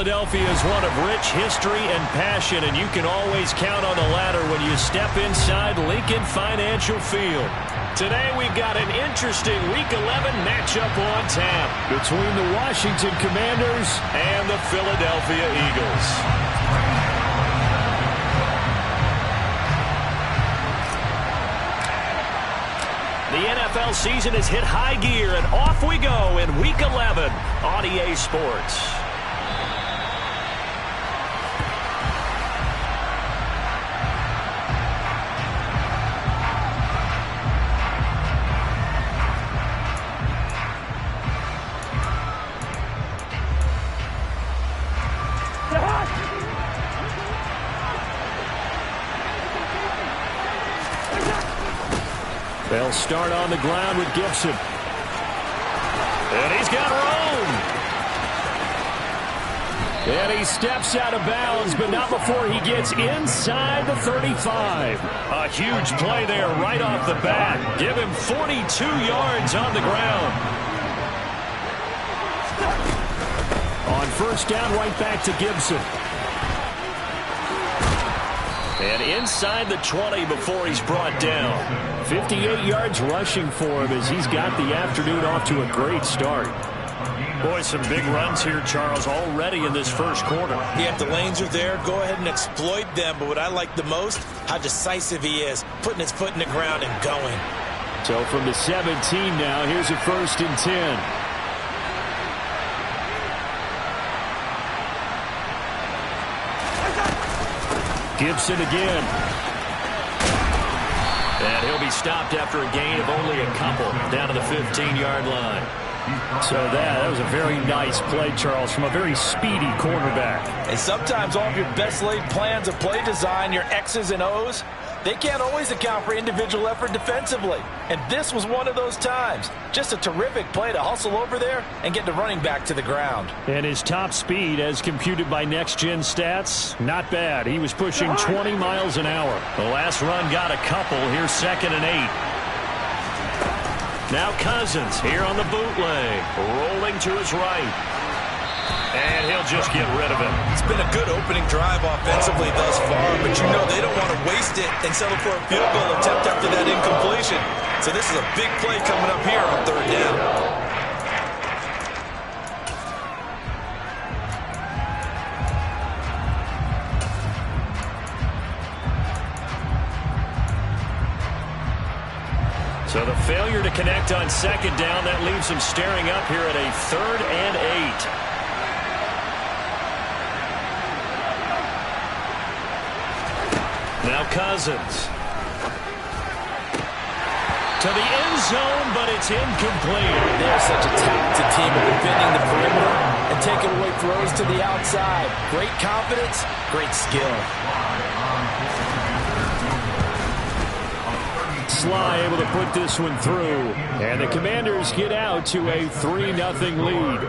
Philadelphia is one of rich history and passion, and you can always count on the ladder when you step inside Lincoln Financial Field. Today we've got an interesting Week 11 matchup on tap between the Washington Commanders and the Philadelphia Eagles. The NFL season has hit high gear, and off we go in Week 11 on EA Sports. They'll start on the ground with Gibson. And he's got room. And he steps out of bounds, but not before he gets inside the 35. A huge play there right off the bat. Give him 42 yards on the ground. On first down, right back to Gibson. And inside the 20 before he's brought down. 58 yards rushing for him as he's got the afternoon off to a great start. Boy, some big runs here, Charles, already in this first quarter. Yeah, if the lanes are there, go ahead and exploit them. But what I like the most, how decisive he is, putting his foot in the ground and going. So from the 17 now, here's a 1st and 10. Gibson again. And he'll be stopped after a gain of only a couple down to the 15-yard line. So that was a very nice play, Charles, from a very speedy quarterback. And sometimes all of your best laid plans of play design, your X's and O's, they can't always account for individual effort defensively. And this was one of those times. Just a terrific play to hustle over there and get the running back to the ground. And his top speed, as computed by Next Gen Stats, not bad. He was pushing 20 miles an hour. The last run got a couple. Here's 2nd and 8. Now Cousins here on the bootleg. Rolling to his right. And he'll just get rid of it. It's been a good opening drive offensively thus far, but you know they don't want to waste it and settle for a field goal attempt after that incompletion. So this is a big play coming up here on 3rd down. So the failure to connect on 2nd down, that leaves him staring up here at a 3rd and 8. Now Cousins. To the end zone, but it's incomplete. They're such a talented team of defending the perimeter and taking away throws to the outside. Great confidence, great skill. Sly able to put this one through. And the Commanders get out to a 3-0 lead.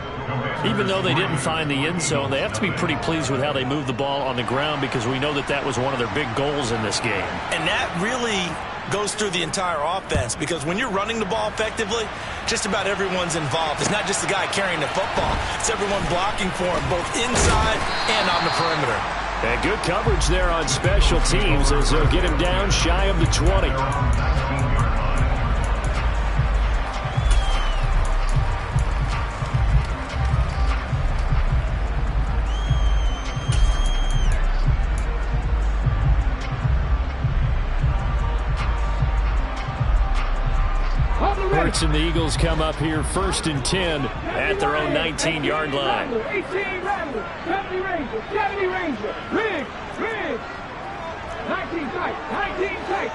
Even though they didn't find the end zone, they have to be pretty pleased with how they moved the ball on the ground because we know that that was one of their big goals in this game. And that really goes through the entire offense because when you're running the ball effectively, just about everyone's involved. It's not just the guy carrying the football. It's everyone blocking for him, both inside and on the perimeter. And good coverage there on special teams as they'll get him down shy of the 20. Hurts and the Eagles come up here 1st and 10 at their own 19-yard line. 18 Rambler, 70 Ranger, 70 Ranger, Riggs, 19 tight, 19 tight.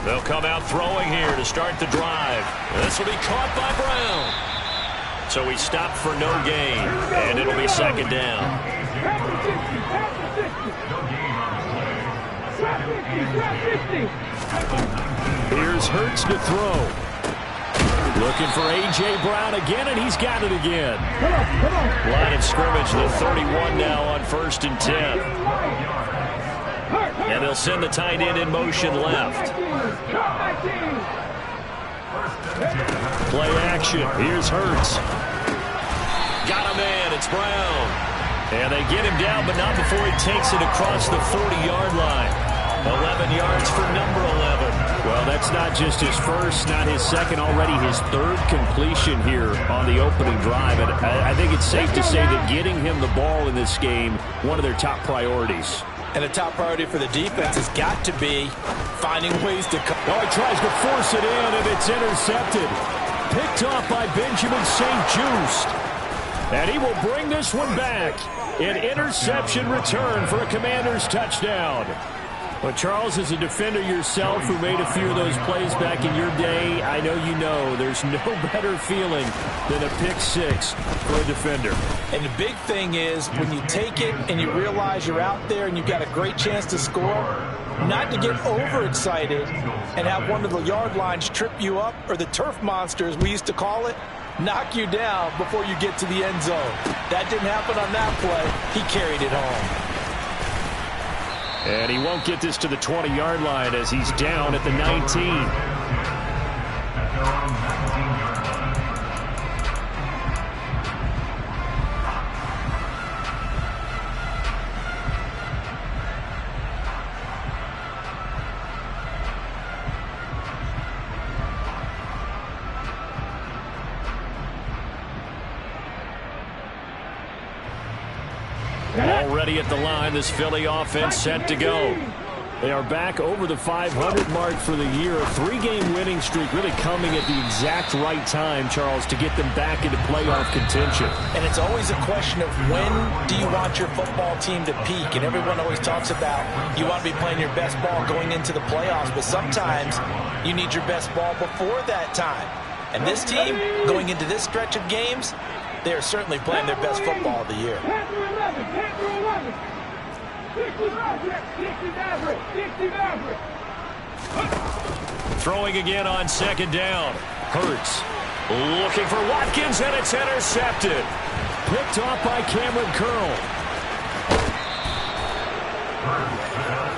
They'll come out throwing here to start the drive. This will be caught by Brown. So he stopped for no gain, and it'll be 2nd down. Here's Hurts to throw. Looking for A.J. Brown again, and he's got it again. Line of scrimmage, the 31 now on 1st and 10. And they'll send the tight end in motion left. Play action. Here's Hurts. Got a man. It's It's Brown. And they get him down, but not before he takes it across the 40-yard line. 11 yards for number 11. Well, that's not just his first, not his second, already his third completion here on the opening drive. And I think it's safe to say that getting him the ball in this game, one of their top priorities. And a top priority for the defense has got to be finding ways to come. Oh, he tries to force it in, and it's intercepted. Picked off by Benjamin St-Juste. And he will bring this one back. An interception return for a Commanders touchdown. Well, Charles, as a defender yourself who made a few of those plays back in your day, I know you know there's no better feeling than a pick six for a defender. And the big thing is when you take it and you realize you're out there and you've got a great chance to score, not to get overexcited and have one of the yard lines trip you up, or the turf monster, as we used to call it, knock you down before you get to the end zone. That didn't happen on that play. He carried it home. And he won't get this to the 20-yard line as he's down at the 19. Already at the line, this Philly offense set to go. They are back over the 500 mark for the year. A three-game winning streak really coming at the exact right time, Charles, to get them back into playoff contention. And it's always a question of when do you want your football team to peak? And everyone always talks about you want to be playing your best ball going into the playoffs, but sometimes you need your best ball before that time. And this team, going into this stretch of games, they are certainly playing their best football of the year. Throwing again on second down. Hurts looking for Watkins, and it's intercepted. Picked off by Cameron Curl.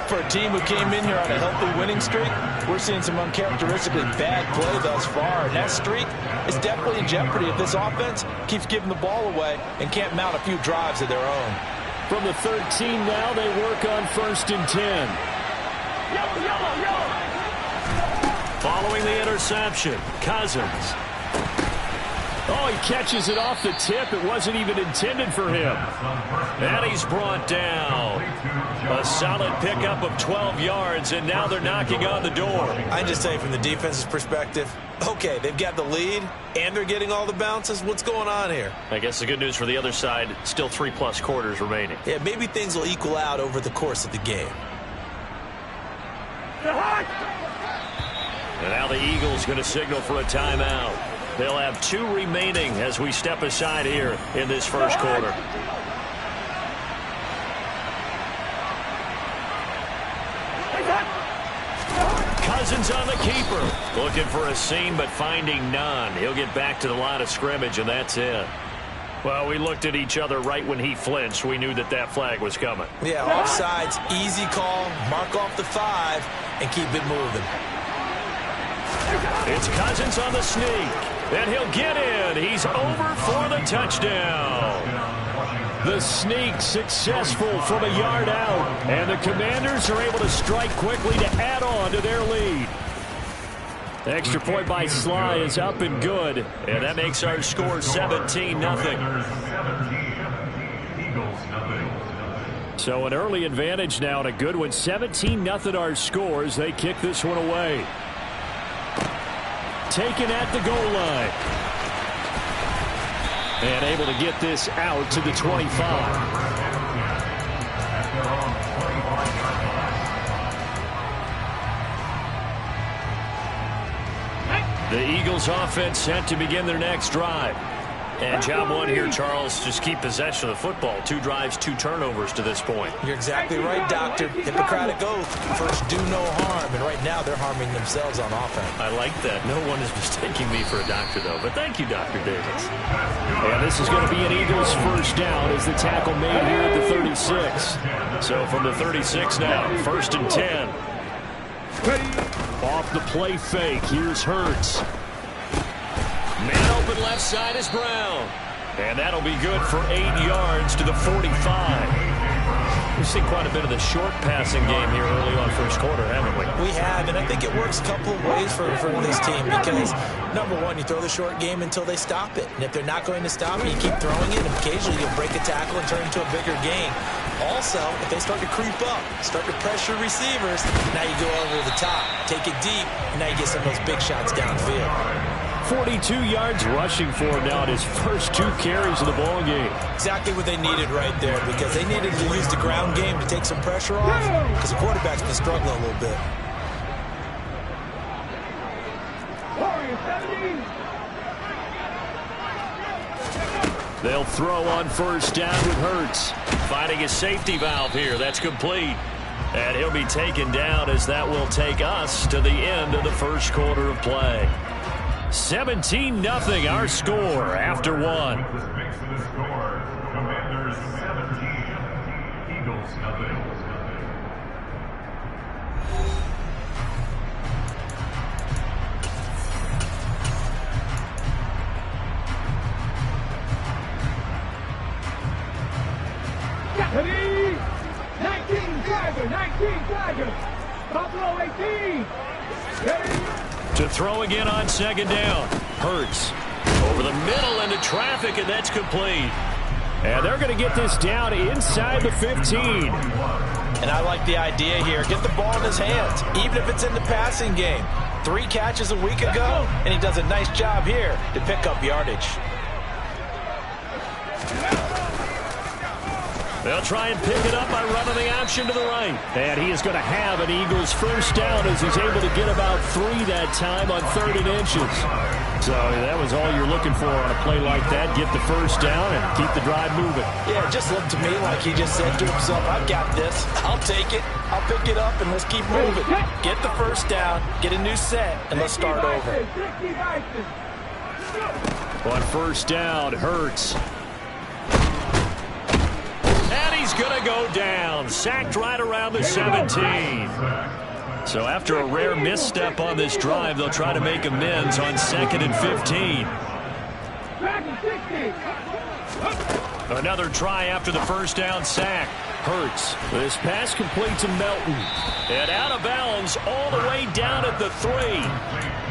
For a team who came in here on a healthy winning streak, we're seeing some uncharacteristically bad play thus far. And that streak is definitely in jeopardy if this offense keeps giving the ball away and can't mount a few drives of their own. From the 13 now, they work on 1st and 10. Following the interception, Cousins. Oh, he catches it off the tip. It wasn't even intended for him. And he's brought down. A solid pickup of 12 yards, and now they're knocking on the door. I just say from the defense's perspective, okay, they've got the lead, and they're getting all the bounces. What's going on here? I guess the good news for the other side, still 3+ quarters remaining. Yeah, maybe things will equal out over the course of the game. And now the Eagles going to signal for a timeout. They'll have 2 remaining as we step aside here in this first quarter. Cousins on the keeper. Looking for a seam, but finding none. He'll get back to the line of scrimmage, and that's it. Well, we looked at each other right when he flinched. We knew that that flag was coming. Yeah, offsides, easy call. Mark off the 5 and keep it moving. It's Cousins on the sneak. And he'll get in. He's over for the touchdown. The sneak successful from a yard out. And the Commanders are able to strike quickly to add on to their lead. The extra point by Sly is up and good. And that makes our score 17-0. So an early advantage now and a good one. 17-0 our scores. They kick this one away. Taken at the goal line. And able to get this out to the 25. The Eagles offense set to begin their next drive. And job one here, Charles, just keep possession of the football. 2 drives, 2 turnovers to this point. You're exactly right, Doctor. Hippocratic oath. First, do no harm. And right now, they're harming themselves on offense. I like that. No one is mistaking me for a doctor, though. But thank you, Dr. Davis. And this is going to be an Eagles first down as the tackle made here at the 36. So from the 36 now, 1st and 10. Off the play fake. Here's Hurts. Man open left side is Brown. And that'll be good for 8 yards to the 45. We've seen quite a bit of the short passing game here early on first quarter, haven't we? We have, and I think it works a couple of ways for this team because, number one, you throw the short game until they stop it. And if they're not going to stop it, you keep throwing it, and occasionally you'll break a tackle and turn it into a bigger game. Also, if they start to creep up, start to pressure receivers, now you go over the top, take it deep, and now you get some of those big shots downfield. 42 yards rushing for him now in his first 2 carries of the ball game. Exactly what they needed right there because they needed to use the ground game to take some pressure off because the quarterback's been struggling a little bit. They'll throw on first down with Hurts. Finding a safety valve here. That's complete. And he'll be taken down as that will take us to the end of the first quarter of play. 17-0 our score after 1. Makes the score. Commanders 17, Eagles nothing. Ready? 19 Tigers. Buffalo 18. Ready? To throw again on second down. Hurts over the middle into traffic, and that's complete. And they're going to get this down inside the 15. And I like the idea here. Get the ball in his hands, even if it's in the passing game. 3 catches a week ago, and he does a nice job here to pick up yardage. They'll try and pick it up by running the option to the right. And he is going to have an Eagles first down as he's able to get about 3 that time on 3rd and inches. So that was all you're looking for on a play like that. Get the first down and keep the drive moving. Yeah, it just looked to me like he just said to himself, I've got this. I'll take it. I'll pick it up, and let's keep moving. Get the first down, get a new set, and let's start over. On first down, Hurts. And he's going to go down. Sacked right around the 17. So after a rare misstep on this drive, they'll try to make amends on 2nd and 15. Another try after the first down sack. Hurts. This pass complete to Melton. And out of bounds all the way down at the 3.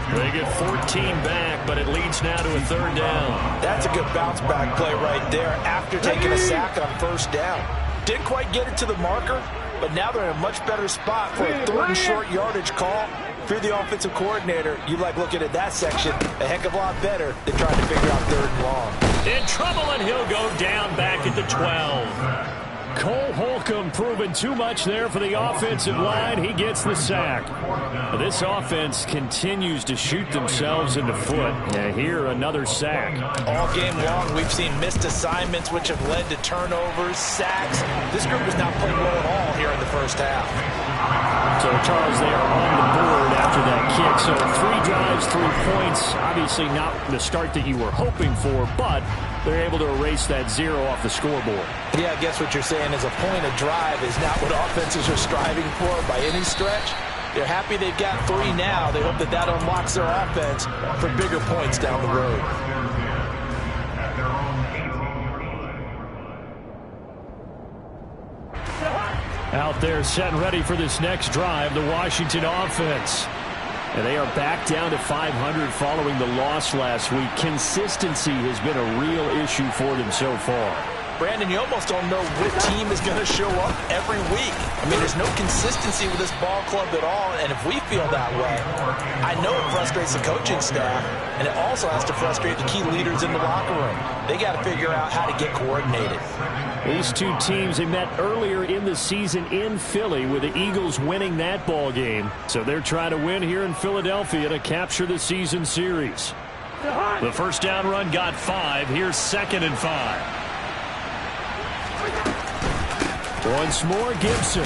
They get 14 back, but it leads now to a 3rd down. That's a good bounce back play right there after taking a sack on first down. Didn't quite get it to the marker, but now they're in a much better spot for a 3rd and short yardage call. If you're the offensive coordinator, you like looking at that section a heck of a lot better than trying to figure out 3rd and long. In trouble, and he'll go down back at the 12. Cole Holcomb proving too much there for the offensive line. He gets the sack. This offense continues to shoot themselves in the foot. And here, another sack. All game long, we've seen missed assignments, which have led to turnovers, sacks. This group is not playing well at all here in the first half. So, Charles, they are on the board after that kick. So, 3 drives, 3 points. Obviously not the start that you were hoping for, but they're able to erase that 0 off the scoreboard. Yeah, I guess what you're saying is a point of drive is not what offenses are striving for by any stretch. They're happy they've got 3 now. They hope that that unlocks their offense for bigger points down the road. Out there set and ready for this next drive, the Washington offense. And they are back down to 500 following the loss last week. Consistency has been a real issue for them so far. Brandon, you almost don't know what team is going to show up every week. I mean, there's no consistency with this ball club at all, and if we feel that way, I know it frustrates the coaching staff, and it also has to frustrate the key leaders in the locker room. They got to figure out how to get coordinated. These 2 teams, they met earlier in the season in Philly with the Eagles winning that ball game. So they're trying to win here in Philadelphia to capture the season series. The first down run got 5. Here's 2nd and 5. Once more, Gibson.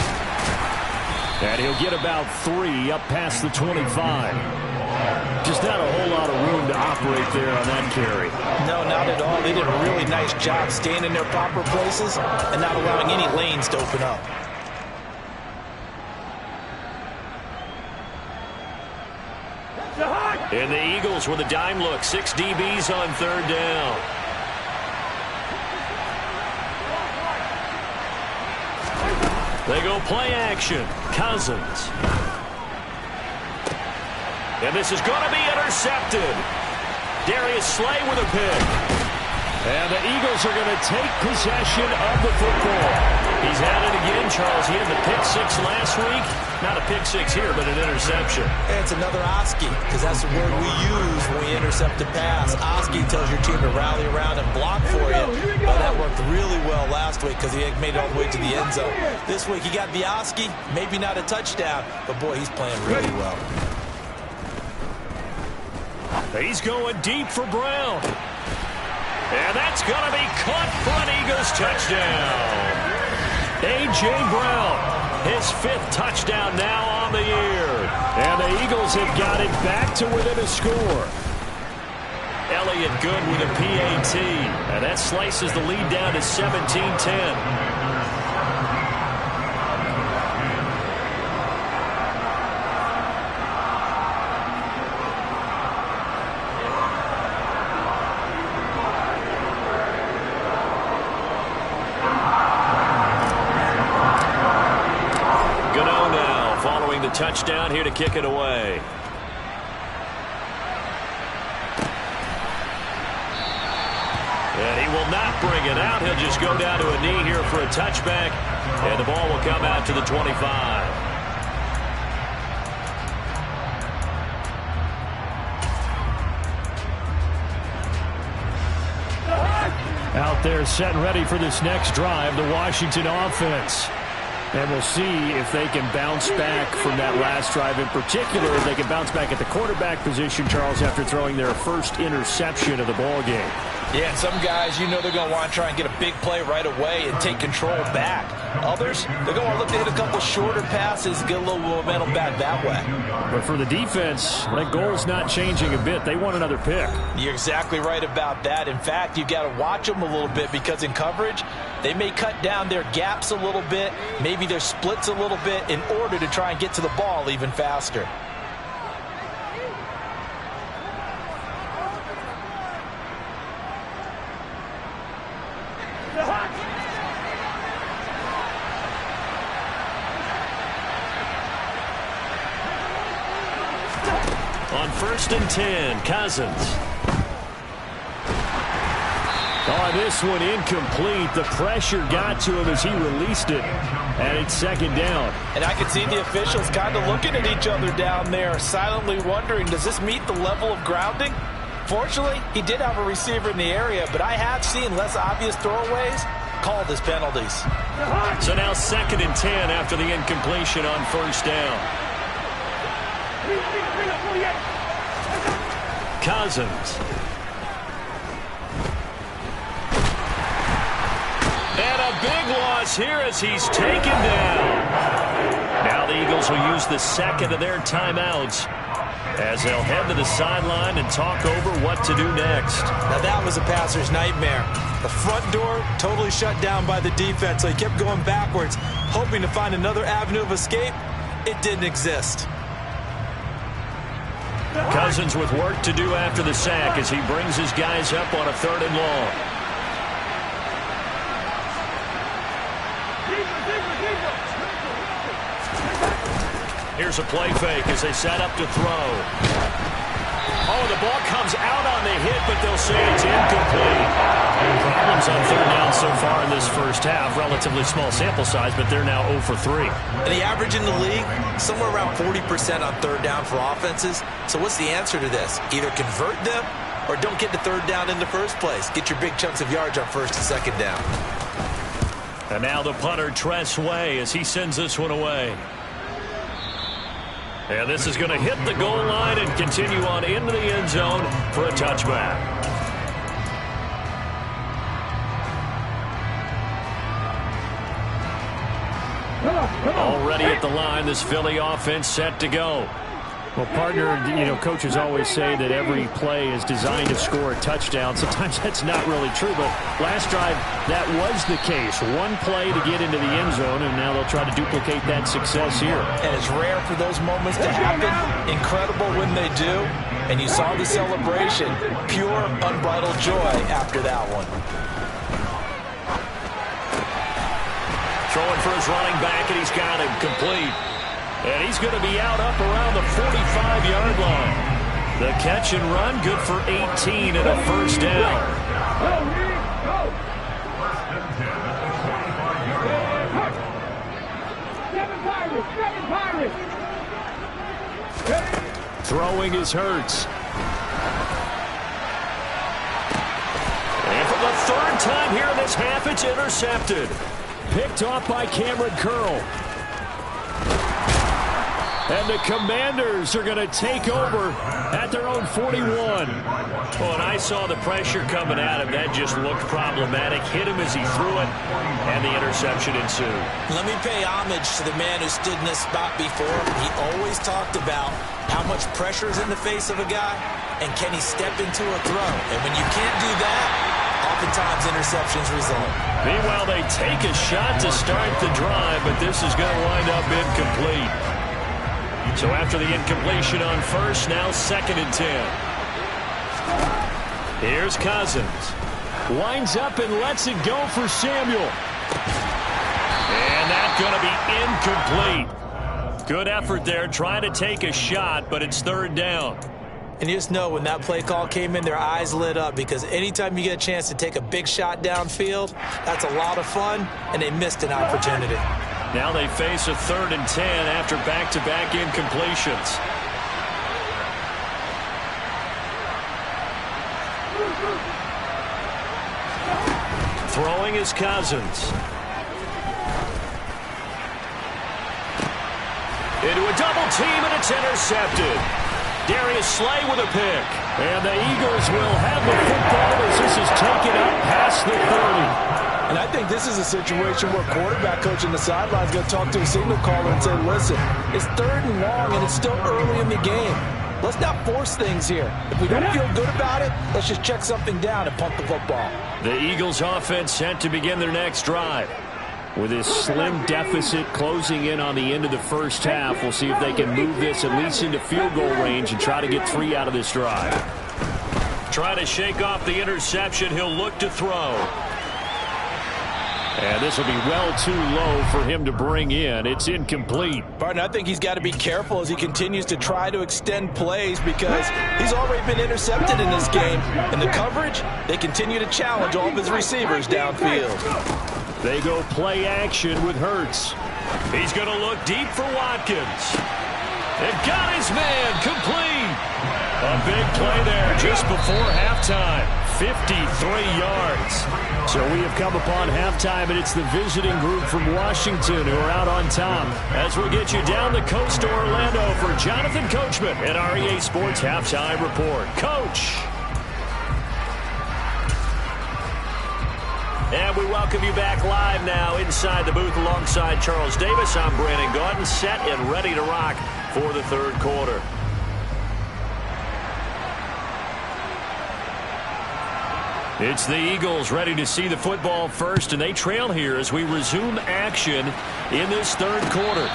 And he'll get about 3 up past the 25. Just not a whole lot of room to operate there on that carry. No, not at all. They did a really nice job staying in their proper places and not allowing any lanes to open up. And the Eagles with a dime look. 6 DBs on 3rd down. They go play action. Cousins. And this is going to be intercepted. Darius Slay with a pick. And the Eagles are going to take possession of the football. He's had it again, Charles. He had the pick six last week. Not a pick six here, but an interception. It's another Oski, because that's the word we use when we intercept a pass. Oski tells your team to rally around and block for you. Well, that worked really well last week because he made it all the way to the end zone. This week he got the Oski, maybe not a touchdown, but boy, he's playing really well. He's going deep for Brown. And that's going to be caught for an Eagles touchdown. A.J. Brown, his 5th touchdown now on the year. And the Eagles have got it back to within a score. Elliott good with a PAT. And that slices the lead down to 17-10. Touchdown here to kick it away. And he will not bring it out. He'll just go down to a knee here for a touchback. And the ball will come out to the 25. Out there set and ready for this next drive, the Washington offense. And we'll see if they can bounce back from that last drive in particular. If they can bounce back at the quarterback position, Charles, after throwing their first interception of the ball game. Yeah, and some guys, you know they're going to want to try and get a big play right away and take control back. Others, they're going to look to hit a couple shorter passes, get a little momentum back that way. But for the defense, that goal's not changing a bit. They want another pick. You're exactly right about that. In fact, you've got to watch them a little bit because in coverage, they may cut down their gaps a little bit, maybe their splits a little bit in order to try and get to the ball even faster. On 1st and 10, Cousins. Oh, this one incomplete. The pressure got to him as he released it. And it's 2nd down. And I can see the officials kind of looking at each other down there, silently wondering, does this meet the level of grounding? Fortunately, he did have a receiver in the area, but I have seen less obvious throwaways called as penalties. So now 2nd and 10 after the incompletion on 1st down. Cousins. And a big loss here as he's taken down. Now the Eagles will use the 2nd of their timeouts as they'll head to the sideline and talk over what to do next. Now that was a passer's nightmare. The front door totally shut down by the defense, so he kept going backwards, hoping to find another avenue of escape. It didn't exist. Cousins with work to do after the sack as he brings his guys up on a 3rd and long. Here's a play fake as they set up to throw. Oh, the ball comes out on the hit, but they'll say it's incomplete. Problems on 3rd down so far in this first half. Relatively small sample size, but they're now 0 for 3. And the average in the league, somewhere around 40% on 3rd down for offenses. So what's the answer to this? Either convert them or don't get to 3rd down in the first place. Get your big chunks of yards on 1st and 2nd down. And now the punter, Tress Way, as he sends this one away. And this is going to hit the goal line and continue on into the end zone for a touchback. Already at the line, this Philly offense set to go. Well, partner, coaches always say that every play is designed to score a touchdown. Sometimes that's not really true, but last drive, that was the case. One play to get into the end zone, and now they'll try to duplicate that success here. And it's rare for those moments to happen. Incredible when they do. And you saw the celebration. Pure, unbridled joy after that one. Throwing for his running back, and he's got him complete. And he's going to be out up around the 45-yard line. The catch and run, good for 18 and a first down. Throwing is Hurts. And for the third time here in this half, it's intercepted. Picked off by Cameron Curl. And the Commanders are going to take over at their own 41. Oh, and I saw the pressure coming at him. That just looked problematic. Hit him as he threw it, and the interception ensued. Let me pay homage to the man who stood in this spot before. He always talked about how much pressure is in the face of a guy, and can he step into a throw. And when you can't do that, oftentimes interceptions result. Meanwhile, they take a shot to start the drive, but this is going to wind up incomplete. So after the incompletion on first, now 2nd and 10. Here's Cousins. Winds up and lets it go for Samuel. And that's going to be incomplete. Good effort there, trying to take a shot, but it's 3rd down. And you just know when that play call came in, their eyes lit up, because anytime you get a chance to take a big shot downfield, that's a lot of fun, and they missed an opportunity. Now they face a 3rd and 10 after back-to-back incompletions. Throwing is Cousins. Into a double team, and it's intercepted. Darius Slay with a pick. And the Eagles will have the football as this is taken up past the 30. And I think this is a situation where quarterback coach in the sideline is going to talk to a signal caller and say, listen, it's 3rd and long, and it's still early in the game. Let's not force things here. If we don't feel good about it, let's just check something down and punt the football. The Eagles offense set to begin their next drive. With this slim deficit closing in on the end of the first half, we'll see if they can move this at least into field goal range and try to get 3 out of this drive. Try to shake off the interception. He'll look to throw. And this will be well too low for him to bring in. It's incomplete. Barton, I think he's got to be careful as he continues to try to extend plays, because he's already been intercepted in this game. And the coverage, they continue to challenge all of his receivers downfield. They go play action with Hurts. He's going to look deep for Watkins. They've got his man complete. A big play there just before halftime. 53 yards. So we have come upon halftime, and it's the visiting group from Washington who are out on top. As we get you down the coast to Orlando for Jonathan Coachman at our EA Sports Halftime Report. Coach. And we welcome you back live now inside the booth alongside Charles Davis. I'm Brandon Gaudin, set and ready to rock for the 3rd quarter. It's the Eagles ready to see the football first, and they trail here as we resume action in this 3rd quarter.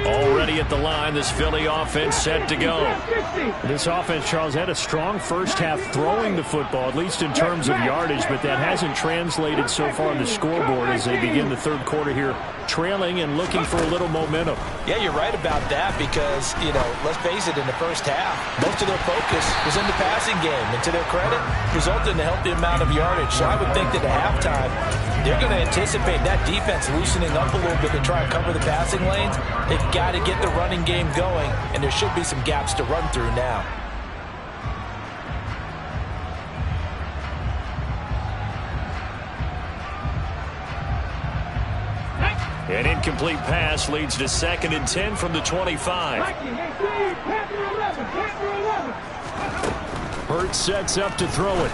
Already at the line, this Philly offense set to go. This offense, Charles, had a strong first half throwing the football, at least in terms of yardage, but that hasn't translated so far on the scoreboard as they begin the 3rd quarter here, trailing and looking for a little momentum. Yeah, you're right about that, because, you know, let's face it, in the first half, most of their focus was in the passing game, and to their credit, resulted in a healthy amount of yardage. So I would think that at halftime, they're going to anticipate that defense loosening up a little bit to try and cover the passing lanes. They've got to get the running game going, and there should be some gaps to run through now. An incomplete pass leads to 2nd and 10 from the 25. Hurts sets up to throw it.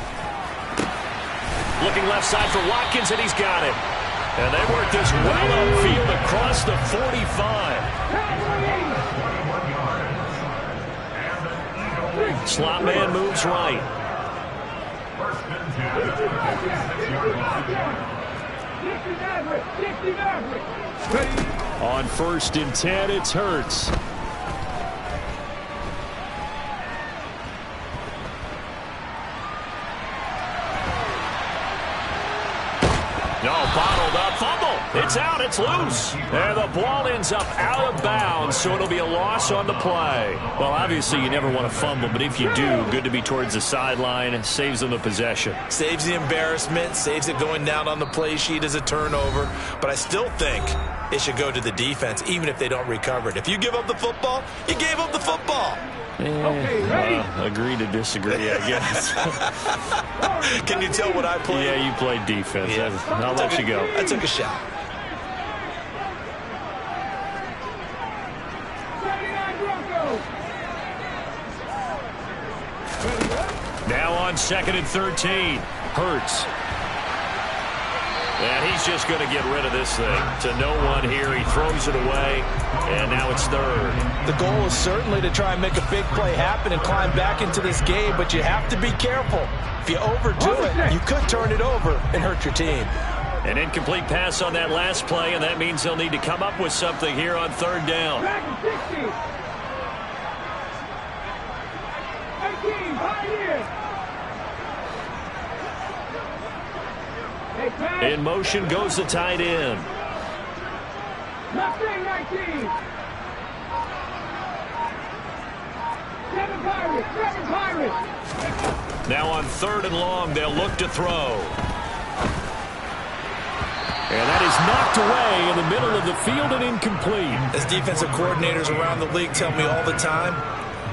Looking left side for Watkins, and he's got it. And they work this well upfield across the 45. Slot man moves right. First and 10 at the 56-yard line. On first and 10, it's Hurts. No, bottled up, fumble. It's out, it's loose. And the ball ends up out of bounds, so it'll be a loss on the play. Well, obviously you never want to fumble, but if you do, good to be towards the sideline. Saves them the possession. Saves the embarrassment, saves it going down on the play sheet as a turnover. But I still think it should go to the defense, even if they don't recover it. If you give up the football, you gave up the football. Agree to disagree, I guess. Can you tell what I played? Yeah, you played defense. Yeah. I'll let you go. I took a shot. Now on second and 13, Hurts. And he's just going to get rid of this thing. To no one here. He throws it away, and now it's third. The goal is certainly to try and make a big play happen and climb back into this game, but you have to be careful. If you overdo it, you could turn it over and hurt your team. An incomplete pass on that last play, and that means they'll need to come up with something here on third down. In motion goes the tight end. Now on third and long, they'll look to throw. And that is knocked away in the middle of the field and incomplete. As defensive coordinators around the league tell me all the time,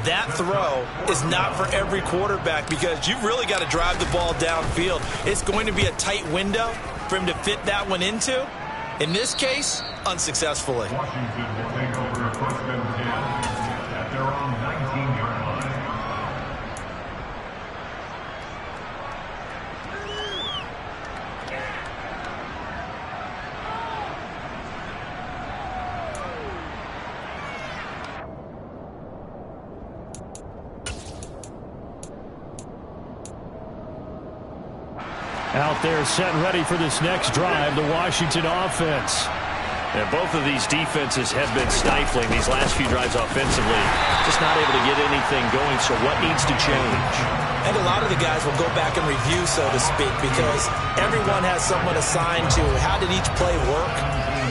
that throw is not for every quarterback because you've really got to drive the ball downfield. It's going to be a tight window for him to fit that one into. In this case, unsuccessfully. Washington will take over first and 10 at their own 19-yard line. Out there set and ready for this next drive, the Washington offense. And both of these defenses have been stifling these last few drives offensively. Just not able to get anything going, so what needs to change? And a lot of the guys will go back and review, so to speak, because everyone has someone assigned to how did each play work.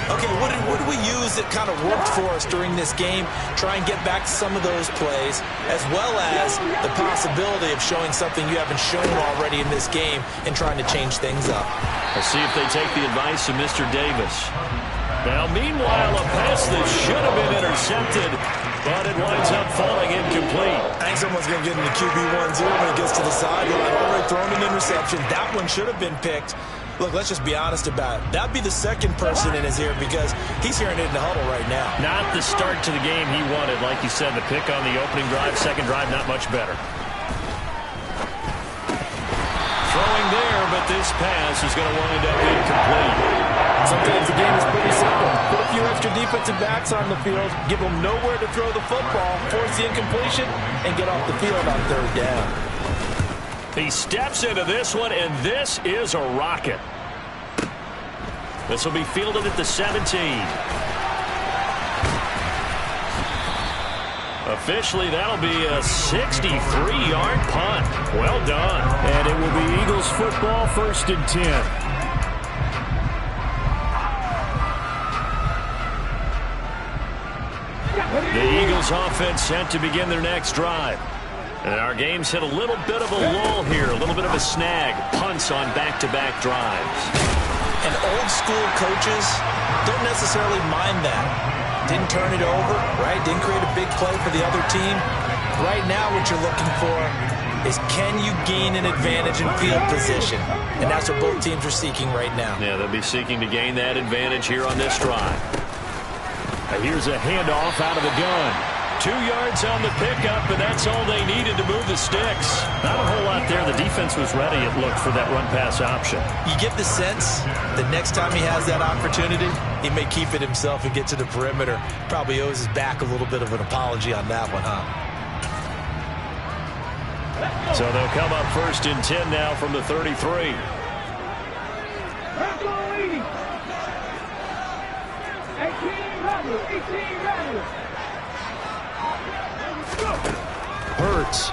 Okay, what did we use that kind of worked for us during this game? Try and get back to some of those plays, as well as the possibility of showing something you haven't shown already in this game and trying to change things up. Let's see if they take the advice of Mr. Davis. Now, meanwhile, a pass that should have been intercepted, but it winds up falling incomplete. I think someone's going to get into QB1-0 when it gets to the sideline. Already thrown an interception. That one should have been picked. Look, let's just be honest about it. That'd be the second person in his ear because he's hearing it in the huddle right now. Not the start to the game he wanted. Like you said, the pick on the opening drive, second drive, not much better. Throwing there, but this pass is going to wind up incomplete. Sometimes the game is pretty simple. Put a few extra defensive backs on the field, give them nowhere to throw the football, force the incompletion, and get off the field on third down. He steps into this one, and this is a rocket. This will be fielded at the 17. Officially, that'll be a 63-yard punt. Well done. And it will be Eagles football, first and 10. The Eagles offense set to begin their next drive. And our game's hit a little bit of a lull here, a little bit of a snag. Punts on back-to-back drives. And old school coaches don't necessarily mind that. Didn't turn it over, right? Didn't create a big play for the other team. Right now what you're looking for is can you gain an advantage in field position? And that's what both teams are seeking right now. Yeah, they'll be seeking to gain that advantage here on this drive. Here's a handoff out of the gun. 2 yards on the pickup, and that's all they needed to move the sticks. Not a whole lot there. The defense was ready, it looked, for that run-pass option. You get the sense that next time he has that opportunity, he may keep it himself and get to the perimeter. Probably owes his back a little bit of an apology on that one, huh? So they'll come up 1st and 10 now from the 33. Hurts.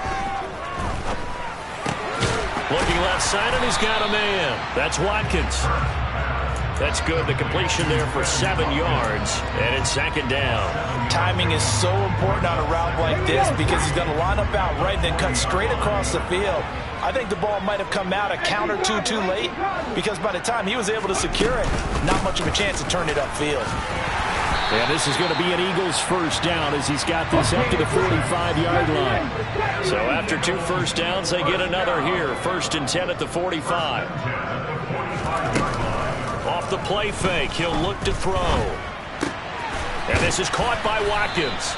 Looking left side, and he's got a man. That's Watkins. That's good. The completion there for 7 yards, and it's 2nd down. Timing is so important on a route like this because he's going to line up out right and then cut straight across the field. I think the ball might have come out a count or two too late because by the time he was able to secure it, not much of a chance to turn it upfield. And this is going to be an Eagles 1st down as he's got this up to the 45-yard line. So after 2 first downs, they get another here. 1st and 10 at the 45. Off the play fake, he'll look to throw. And this is caught by Watkins.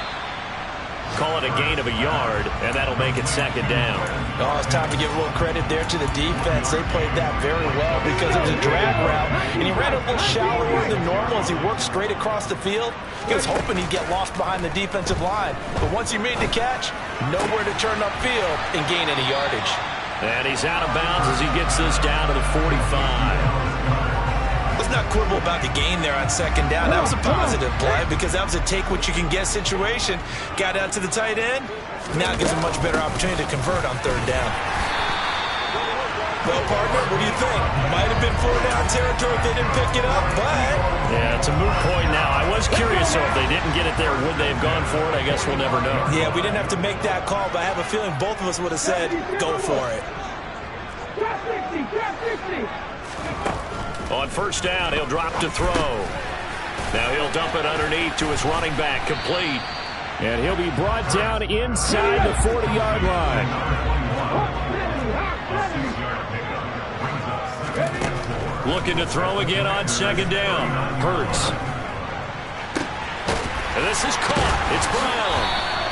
Call it a gain of a yard, and that'll make it 2nd down. Oh, it's time to give a little credit there to the defense. They played that very well because it was a drag route, and he ran a little shallower than normal as he worked straight across the field. He was hoping he'd get lost behind the defensive line, but once he made the catch, nowhere to turn upfield and gain any yardage. And he's out of bounds as he gets this down to the 45. Let's not quibble about the gain there on 2nd down. That was a positive play because that was a take-what-you-can-get situation. Got out to the tight end. Now it gives him a much better opportunity to convert on 3rd down. Well, partner, what do you think? Might have been 4-down territory if they didn't pick it up, but... Yeah, it's a moot point now. I was curious, so if they didn't get it there, would they have gone for it? I guess we'll never know. Yeah, we didn't have to make that call, but I have a feeling both of us would have said, go for it. Drop 60, drop 60. On 1st down, he'll drop to throw. Now he'll dump it underneath to his running back, complete. And he'll be brought down inside the 40-yard line. Looking to throw again on 2nd down. Hurts. And this is caught. It's Brown.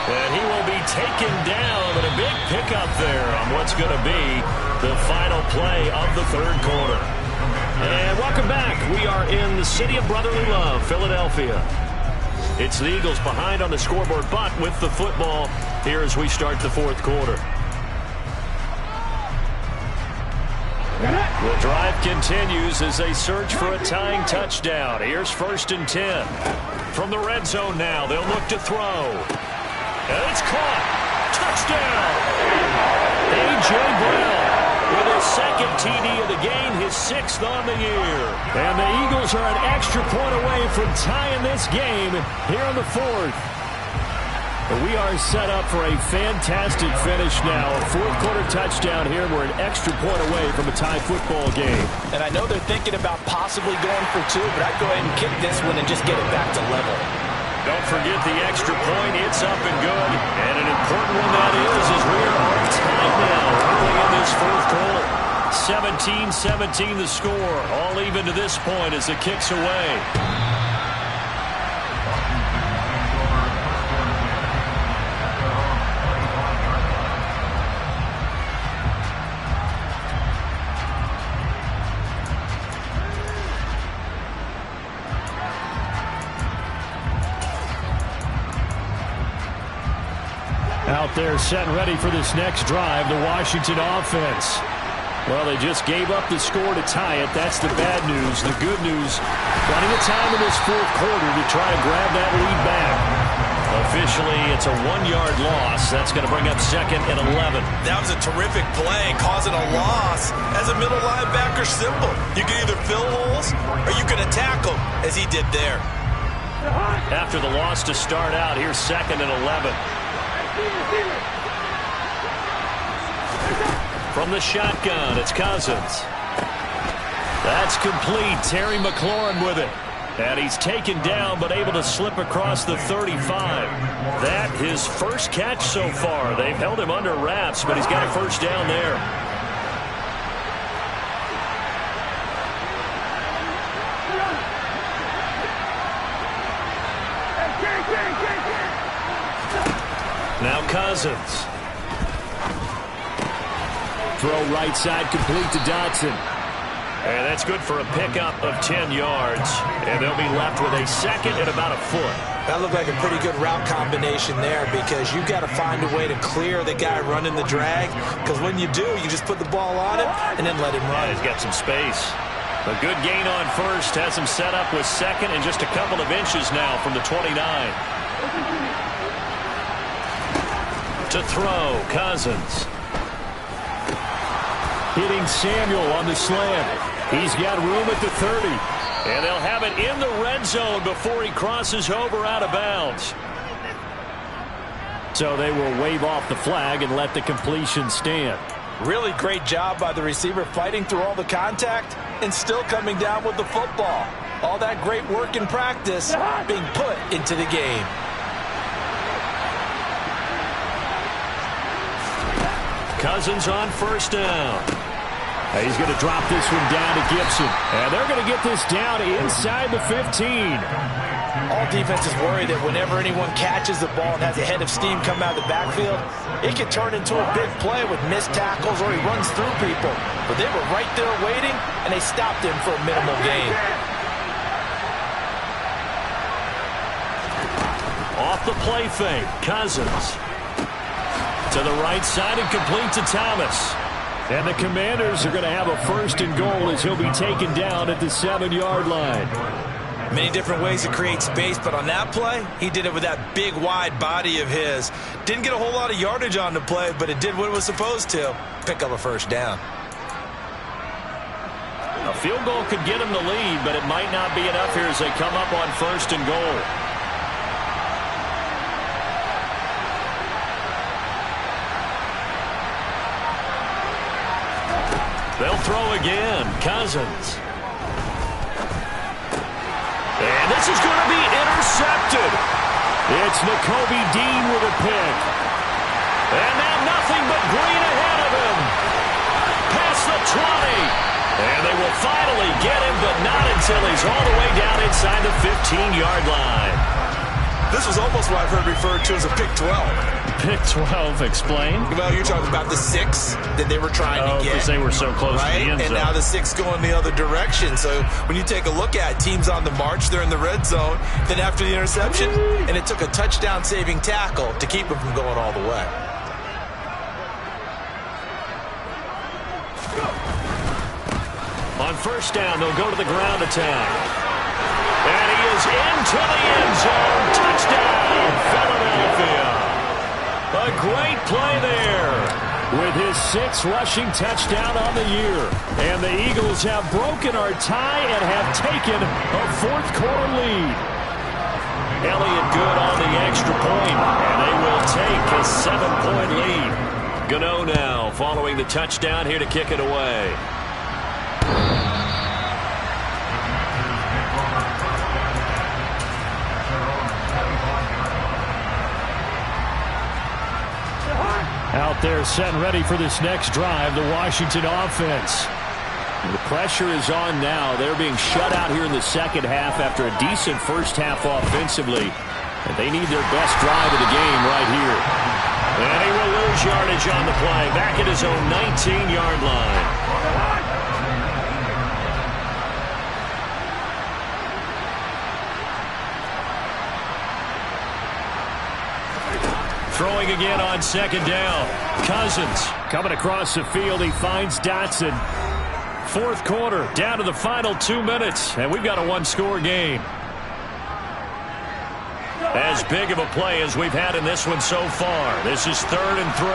And he will be taken down, but a big pickup there on what's going to be the final play of the 3rd quarter. And welcome back. We are in the city of brotherly love, Philadelphia. It's the Eagles behind on the scoreboard, but with the football here as we start the 4th quarter. The drive continues as they search for a tying touchdown. Here's 1st and 10. From the red zone now, they'll look to throw. And it's caught. Touchdown. A.J. Brown with his 2nd TD of the game, his 6th on the year. And the Eagles are an extra point away from tying this game here in the 4th. We are set up for a fantastic finish now. A 4th quarter touchdown here. We're an extra point away from a tie football game. And I know they're thinking about possibly going for 2, but I'd go ahead and kick this one and just get it back to level. Don't forget the extra point. It's up and good. And an important one that is as we are on time now early in this 4th quarter. 17-17 the score. All even to this point as the kick's away. Out there set and ready for this next drive, the Washington offense. Well, they just gave up the score to tie it. That's the bad news. The good news, plenty of time in this 4th quarter to try to grab that lead back. Officially, it's a 1-yard loss. That's going to bring up 2nd and 11. That was a terrific play, causing a loss. As a middle linebacker, simple. You can either fill holes or you can attack them, as he did there. After the loss to start out, here's 2nd and 11. From the shotgun, it's Cousins. That's complete. Terry McLaurin with it. And he's taken down, but able to slip across the 35. That his first catch so far. They've held him under wraps, but he's got a 1st down there. Now Cousins. Throw right side complete to Dotson. And that's good for a pickup of 10 yards. And they'll be left with a second and about a foot. That looked like a pretty good route combination there because you've got to find a way to clear the guy running the drag. Because when you do, you just put the ball on him and then let him run. Yeah, he's got some space. A good gain on first has him set up with second and just a couple of inches now from the 29. To throw, Cousins. Hitting Samuel on the slant. He's got room at the 30. And they'll have it in the red zone before he crosses over out of bounds. So they will wave off the flag and let the completion stand. Really great job by the receiver fighting through all the contact and still coming down with the football. All that great work in practice being put into the game. Cousins on first down. He's going to drop this one down to Gibson. And they're going to get this down inside the 15. All defenses worry that whenever anyone catches the ball and has a head of steam come out of the backfield, it could turn into a big play with missed tackles or he runs through people. But they were right there waiting, and they stopped him for a minimal gain. Off the play fake, Cousins. To the right side and complete to Thomas. And the Commanders are going to have a first and goal as he'll be taken down at the 7-yard line. Many different ways to create space, but on that play, he did it with that big, wide body of his. Didn't get a whole lot of yardage on the play, but it did what it was supposed to. Pick up a first down. A field goal could get him the lead, but it might not be enough here as they come up on first and goal. They'll throw again. Cousins. And this is going to be intercepted. It's Nakobe Dean with a pick. And now nothing but green ahead of him. Past the 20. And they will finally get him, but not until he's all the way down inside the 15-yard line. This was almost what I've heard referred to as a pick 12. Pick 12, explain. Well, you're talking about the 6 that they were trying to get. Because they were so close to the end zone. And now the 6 going the other direction. So when you take a look at teams on the march, they're in the red zone. Then after the interception, and it took a touchdown-saving tackle to keep them from going all the way. On first down, they'll go to the ground attack. And he is into the end zone. Touchdown, Philadelphia. A great play there with his 6th rushing touchdown on the year. And the Eagles have broken our tie and have taken a 4th quarter lead. Elliott good on the extra point, and they will take a 7-point lead. Gano now following the touchdown here to kick it away. Out there set and ready for this next drive, the Washington offense. The pressure is on now. They're being shut out here in the second half after a decent first half offensively. And they need their best drive of the game right here. And he will lose yardage on the play. Back at his own 19-yard line. Throwing again on second down. Cousins coming across the field. He finds Dotson. 4th quarter, down to the final 2 minutes, and we've got a 1-score game. As big of a play as we've had in this one so far. This is 3rd and 3.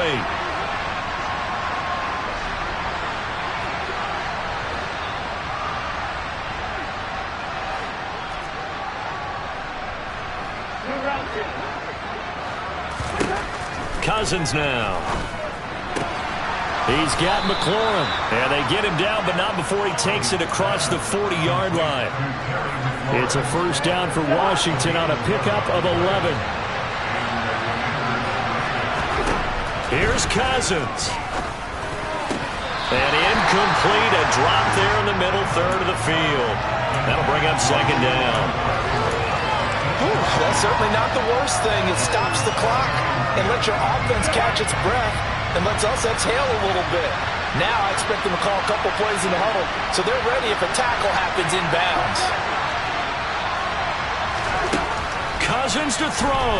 Cousins now. He's got McLaurin. And they get him down, but not before he takes it across the 40-yard line. It's a first down for Washington on a pickup of 11. Here's Cousins. And incomplete. A drop there in the middle third of the field. That'll bring up second down. That's certainly not the worst thing. It stops the clock and lets your offense catch its breath and lets us exhale a little bit. Now I expect them to call a couple plays in the huddle, so they're ready if a tackle happens inbounds. Cousins to throw.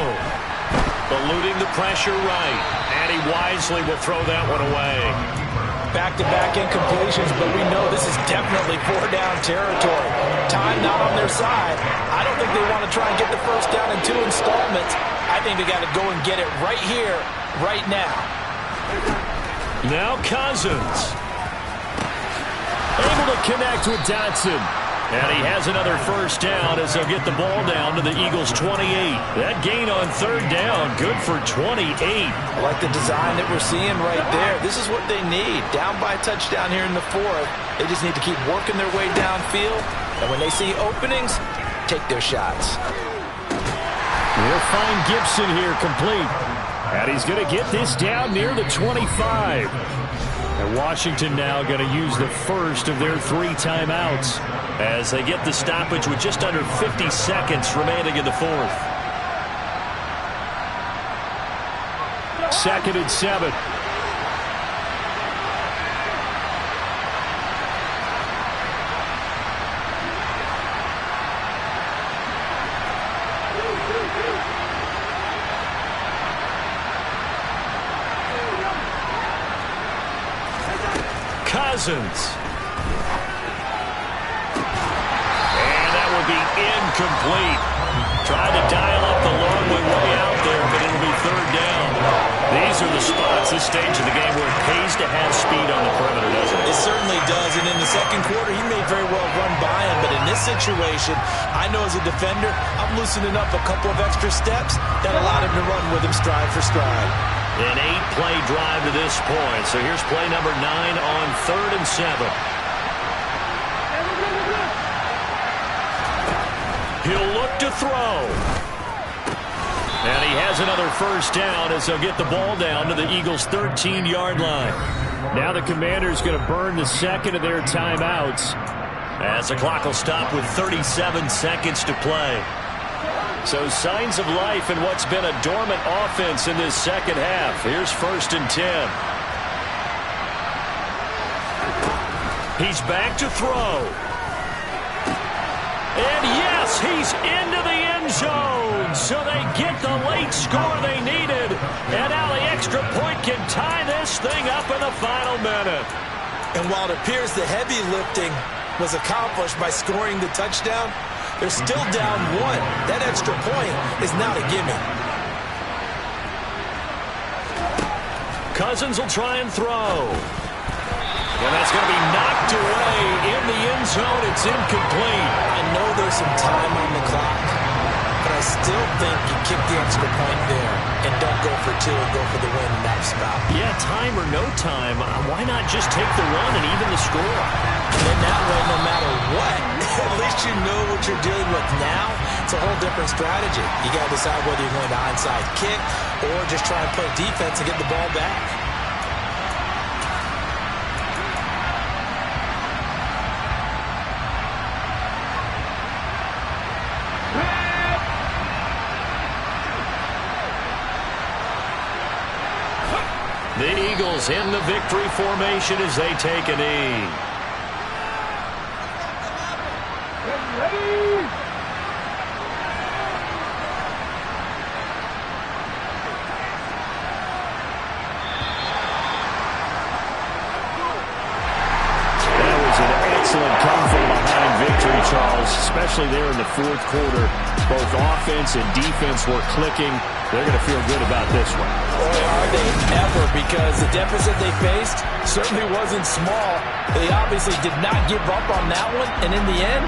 Eluding the pressure right. And he wisely will throw that one away. Back-to-back incompletions, but we know this is definitely four-down territory. Time not on their side. I don't think they want to try and get the first down in 2 installments. I think they got to go and get it right here, right now. Now Cousins. Able to connect with Dotson. And he has another first down as they'll get the ball down to the Eagles' 28. That gain on 3rd down, good for 28. I like the design that we're seeing right there. This is what they need. Down by a touchdown here in the 4th. They just need to keep working their way downfield. And when they see openings, take their shots. We'll find Gibson here complete. And he's going to get this down near the 25. And Washington now going to use the first of their 3 timeouts as they get the stoppage with just under 50 seconds remaining in the 4th. 2nd and 7. Cousins. And that will be incomplete. Tried to dial up the long way out there, but it'll be 3rd down. These are the spots, this stage of the game, where it pays to have speed on the perimeter, doesn't it? It certainly does, and in the 2nd quarter, he may very well run by him, but in this situation, I know as a defender, I'm loosening up a couple of extra steps that allowed him to run with him stride for stride. An 8-play drive to this point. So here's play number 9 on 3rd and 7. He'll look to throw. And he has another first down as they'll get the ball down to the Eagles' 13-yard line. Now the Commanders going to burn the 2nd of their timeouts as the clock will stop with 37 seconds to play. So signs of life in what's been a dormant offense in this 2nd half. Here's 1st and 10. He's back to throw. And yes, he's into the end zone. So they get the late score they needed. And now the extra point can tie this thing up in the final minute. And while it appears the heavy lifting was accomplished by scoring the touchdown, they're still down 1. That extra point is not a gimme. Cousins will try and throw. And that's going to be knocked away in the end zone. It's incomplete. I know there's some time on the clock, but I still think you kick the extra point there and don't go for 2 and go for the win in that spot. Yeah, time or no time, why not just take the run and even the score? And that way, no matter what, at least you know what you're dealing with now. It's a whole different strategy. You got to decide whether you're going to onside kick or just try and play defense and get the ball back. The Eagles in the victory formation as they take a knee. Excellent come from behind victory, Charles, especially there in the 4th quarter. Both offense and defense were clicking. They're going to feel good about this one. Boy, are they ever, because the deficit they faced certainly wasn't small. They obviously did not give up on that one, and in the end,